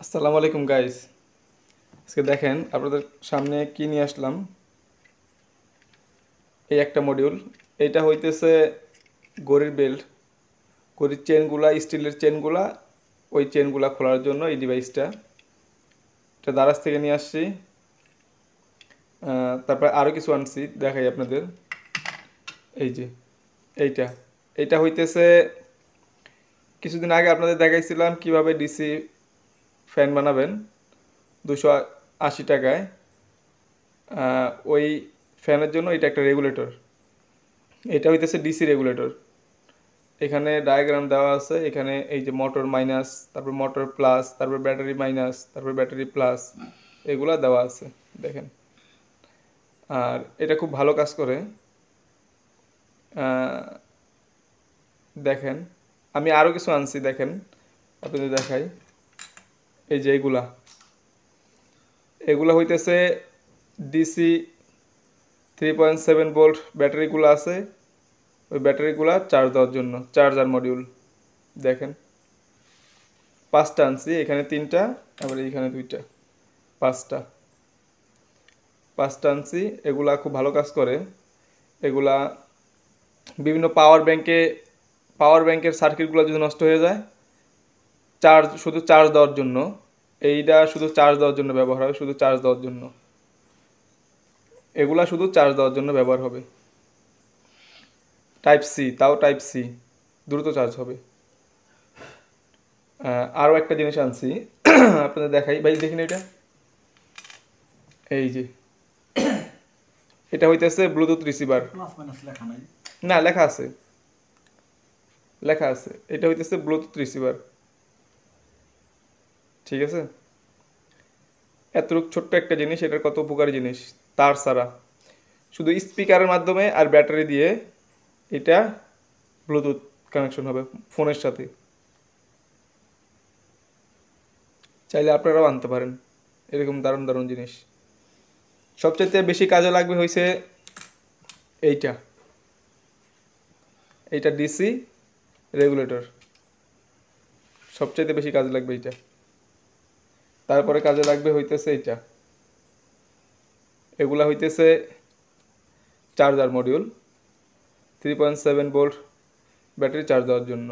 আসসালামু আলাইকুম গাইস। আজকে দেখেন আপনাদের সামনে কি নিয়ে আসলাম। এই একটা মডিউল, এইটা হইতেছে ঘড়ির বেল্ট, ঘড়ির চেনগুলা, স্টিলের চেনগুলা, ওই চেনগুলা খোলার জন্য এই ডিভাইসটা। এটা দারাজ থেকে নিয়ে আসছি। তারপর আরও কিছু আনছি, দেখাই আপনাদের। এই যে এইটা এইটা হইতেছে, কিছুদিন আগে আপনাদের দেখাইছিলাম কিভাবে ডিসি ফ্যান বানাবেন 280 টাকায়। ওই ফ্যানের জন্য এটা একটা রেগুলেটর। এটা হইতেছে ডিসি রেগুলেটর। এখানে ডায়াগ্রাম দেওয়া আছে, এখানে এই যে মোটর মাইনাস, তারপর মোটর প্লাস, তারপর ব্যাটারি মাইনাস, তারপর ব্যাটারি প্লাস, এগুলা দেওয়া আছে দেখেন। আর এটা খুব ভালো কাজ করে। আহ, দেখেন, আমি আরও কিছু আনছি, দেখেন আপনাদের দেখাই। এই যে এগুলা এগুলা হইতেছে ডিসি 3.7 ভোল্ট ব্যাটারিগুলো আছে, ওই ব্যাটারিগুলা চার্জ দেওয়ার জন্য চার্জার মডিউল। দেখেন, পাঁচটা আনছি, এখানে তিনটা, আবার এইখানে দুইটা, পাঁচটা পাঁচটা আনছি। এগুলা খুব ভালো কাজ করে। এগুলা বিভিন্ন পাওয়ার ব্যাংকের সার্কিটগুলো যদি নষ্ট হয়ে যায়, শুধু চার্জ দেওয়ার জন্য, এইটা শুধু চার্জ দেওয়ার জন্য ব্যবহার হবে, শুধু চার্জ দেওয়ার জন্য। এগুলা শুধু চার্জ দেওয়ার জন্য ব্যবহার হবে। টাইপ সি, তাও টাইপ সি, দ্রুত চার্জ হবে। আরও একটা জিনিস আনছি আপনাদের দেখাই, ভাই দেখুন এটা। এই যে এটা হইতেছে ব্লুটুথ রিসিভার। না, লেখা আছে, লেখা আছে, এটা হইতেছে ব্লুটুথ রিসিভার। ঠিক আছে, এতটুকু ছোট্ট একটা জিনিস, এটার কত উপকারী জিনিস। তার ছাড়া শুধু স্পিকারের মাধ্যমে আর ব্যাটারি দিয়ে এটা ব্লুটুথ কানেকশন হবে ফোনের সাথে। চাইলে আপনারাও আনতে পারেন এরকম দারুণ দারুণ জিনিস। সবচেয়ে বেশি কাজে লাগবে হয়েছে এইটা, এইটা ডিসি রেগুলেটর, সবচেয়ে বেশি কাজে লাগবে এইটা। তারপরে কাজে লাগবে হইতেছে এইটা, এগুলা হইতেছে charger module, 3.7 volt battery charge দেওয়ার জন্য।